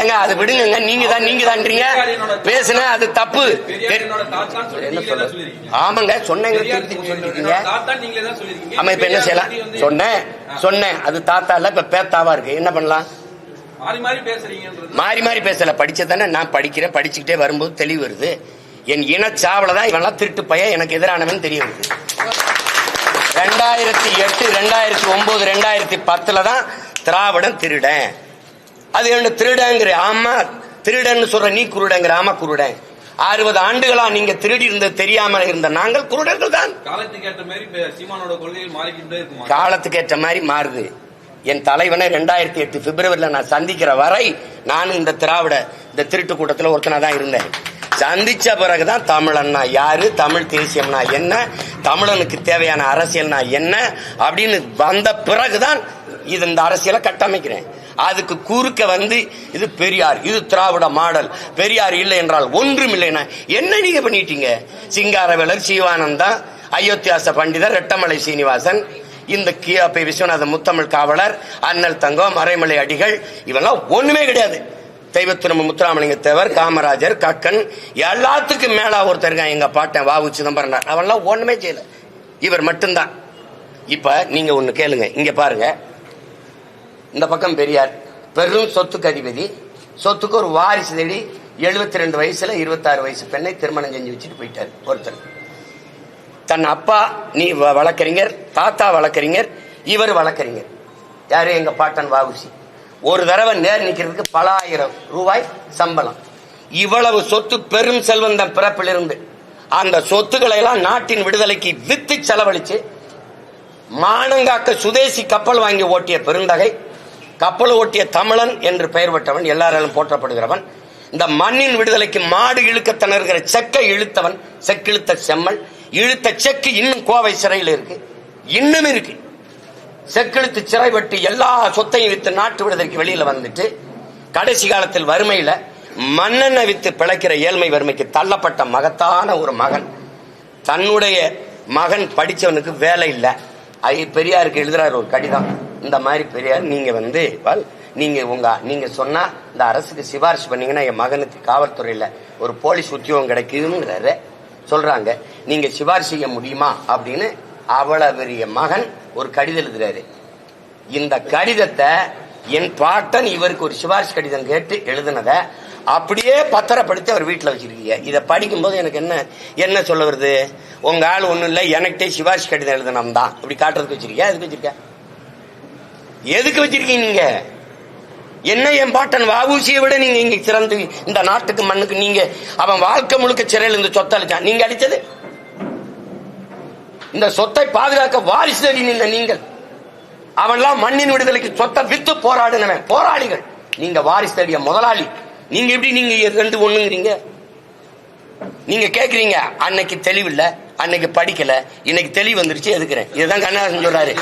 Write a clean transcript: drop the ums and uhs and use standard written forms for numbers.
ஏங்க அது விடுங்க. நீங்க தான்றீங்க பேசுன அது தப்பு. என்ன சொல்ல? ஆமாங்க சொன்னீங்க. ஆமா இப்ப என்ன செய்யலாம்? சொன்னேன் அது தாத்தா இல்ல இப்ப பேத்தாவா இருக்கு. என்ன பண்ணலாம்? மாறி மாறி பேசல. படிச்சதானே நான் படிக்கிறேன். படிச்சுக்கிட்டே வரும்போது தெளிவு வருது. என் இனச்சாவலதான் இவெல்லாம் திருட்டு பையன் எனக்கு எதிரானவன் தெரிய வருது. 2008 2009 2010 தான் திராவிடன் திருடன். அது என்ன திருடங்கிற? ஆமா திருடன் சொல்ற நீ குருடங்கிற. ஆமா குருடன். 60 ஆண்டுகளா நீங்க திருடி இருந்தது தெரியாம இருந்த நாங்கள் குருடர்கள் தான். காலத்துக்கு ஏற்ற மாதிரி மாறுது. என் தலைவனை 2008 பிப்ரவரியில நான் சந்திக்கிற வரை நான் இந்த இந்த திருட்டு கூட்டத்தில் ஒருத்தனா தான் இருந்தேன். சந்திச்ச பிறகுதான் தமிழன்னா யாரு, தமிழ் தேசியம்னா என்ன, தமிழனுக்கு தேவையான அரசியல்னா என்ன அப்படின்னு வந்த பிறகுதான் இந்த அரசியலை கட்டமைக்கிறேன். அதுக்கு குறுக்க வந்து இது பெரியார், இது திராவிட மாடல், பெரியார் இல்லை என்றால் ஒன்றும் இல்லைன்னா என்ன நீங்க பண்ணிட்டீங்க? சிங்காரவேலர், சிவானந்தா, அயோத்தியாச பண்டிதர், ரெட்டமலை சீனிவாசன், இந்த கியாபி விஸ்வநாத முத்தமிழ் காவலர், அண்ணல் தங்கம், மறைமலை அடிகள் இவெல்லாம் ஒண்ணுமே கிடையாது. தெய்வத்திரும்ப முத்துராமலிங்க தேவர், காமராஜர், கக்கன் எல்லாத்துக்கும் மேல ஒருத்தர் இருக்கான் எங்க பாட்டன் வாவு சிதம்பரம். அவெல்லாம் ஒண்ணுமே செய்யல. இவர் மட்டும்தான். இப்ப நீங்க ஒண்ணு கேளுங்க. இங்க பாருங்க. இந்த பக்கம் பெரியார் பெரும் சொத்துக்கு அதிபதி. சொத்துக்கு ஒரு வாரிசு தேடி 72 வயசுல 26 வயசு பெண்ணை திருமணம் செஞ்சு வச்சுட்டு போயிட்டார் ஒருத்தர். தன் அப்பா நீ வழக்கறிஞர், தாத்தா வழக்கறிஞர், இவர் வழக்கறிஞர். யாரு? எங்க பாட்டன் வாவுசி. ஒரு தடவை நேர் நிக்கிறதுக்கு பல ஆயிரம் ரூபாய் சம்பளம். இவ்வளவு சொத்து பெரும் செல்வந்தன் பிறப்பிலிருந்து அந்த சொத்துக்களை எல்லாம் நாட்டின் விடுதலைக்கு வித்து செலவழிச்சு மானங்காக்க சுதேசி கப்பல் வாங்கி ஓட்டிய பெருந்தகை, கப்பல் ஓட்டிய தமிழன் என்று பெயர் பெற்றவன், எல்லாராலும் போற்றப்படுகிறவன், இந்த மண்ணின் விடுதலைக்கு மாடு இழுக்க திணறுகிற செக்கை இழுத்தவன், செக்கிழுத்த செம்மல், இழுத்த செக்கு இன்னும் கோவை சிறையில் இருக்கு, இன்னும் இருக்கு. செக்கெழுத்து சிறைப்பட்டு எல்லா சொத்தையும் வித்து நாட்டு விடுதலைக்கு வெளியில வந்துட்டு கடைசி காலத்தில் வறுமையில மண்ணெண்ணை வித்து பிழைக்கிற ஏழ்மை வறுமைக்கு தள்ளப்பட்ட மகத்தான ஒரு மகன். தன்னுடைய மகன் படிச்சவனுக்கு வேலை இல்லை. பெரியாருக்கு எழுதுறாரு ஒரு கடிதம். இந்த மாதிரி பெரியார் நீங்க சொன்னா இந்த அரசுக்கு சிபாரிசு பண்ணீங்கன்னா என் மகனுக்கு காவல்துறையில ஒரு போலீஸ் உத்தியோகம் கிடைக்குதுங்கிறாரு சொல்றாங்க. நீங்க சிபாரிசு செய்ய முடியுமா அப்படின்னு அவ்வளவு பெரிய மகன் ஒரு கடிதம் எழுதுறாரு. இந்த கடிதத்தை என் பாட்டன் இவருக்கு ஒரு சிபாரிசு கடிதம் கேட்டு எழுதுனத அப்படியே பத்திரப்படுத்தி அவர் வீட்டுல வச்சிருக்கீங்க. இதை படிக்கும் போது எனக்கு என்ன சொல்ல வருது? உங்க ஆள் ஒண்ணும் இல்ல, எனக்கிட்டே சிபாரிசு கடிதம் எழுதணும் தான் இப்படி காட்டுறதுக்கு வச்சிருக்கேன். எதுக்கு வச்சிருக்க? எதுக்கு வச்சிருக்கீங்க நீங்க? என்ன என் பாட்டன் வாவூசியை விட நீங்க இங்க சிறந்து இந்த நாட்டுக்கு மண்ணுக்கு நீங்க அவன் வாழ்க்கை முழுக்க சிறையில் இந்த சொத்தை அளிச்சான். நீங்க அடிச்சது இந்த சொத்தை பாதுகாக்க வாரிசு தேடி நின்ற நீங்கள். அவன்லாம் மண்ணின் விடுதலைக்கு சொத்தை வித்து போராடினவன் போராளிகள். நீங்க வாரிசு தேடிய முதலாளி. நீங்க எப்படி நீங்க ரெண்டு ஒண்ணுங்கிறீங்க? நீங்க கேக்குறீங்க அன்னைக்கு தெளிவு இல்ல, அன்னைக்கு படிக்கல, இன்னைக்கு தெளிவு வந்துருச்சு எதுக்குறேன். இதுதான் கண்ணதாசன் சொல்றாரு.